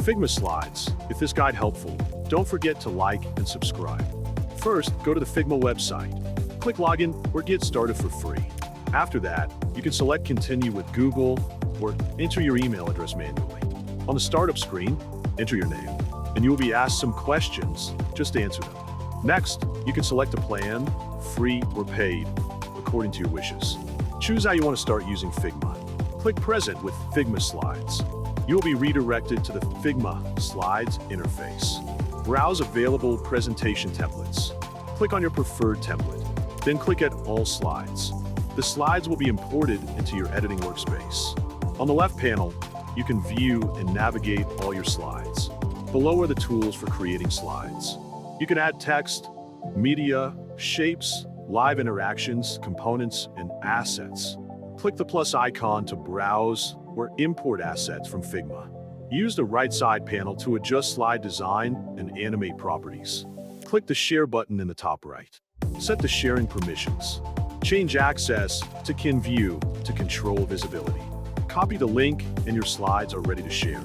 Figma Slides. If this guide helpful, don't forget to like and subscribe. First, go to the Figma website. Click Login or Get Started for free. After that, you can select Continue with Google or enter your email address manually. On the startup screen, enter your name, and you will be asked some questions. Just answer them. Next, you can select a plan, free or paid, according to your wishes. Choose how you want to start using Figma. Click Present with Figma Slides. You will be redirected to the Figma Slides interface. Browse available presentation templates. Click on your preferred template, then click at All Slides. The slides will be imported into your editing workspace. On the left panel, you can view and navigate all your slides. Below are the tools for creating slides. You can add text, media, shapes, live interactions, components, and assets. Click the plus icon to browse or import assets from Figma. Use the right side panel to adjust slide design and animate properties. Click the Share button in the top right. Set the sharing permissions. Change access to 𝗕𝘂𝘀𝗀𝘀 to control visibility. Copy the link and your slides are ready to share.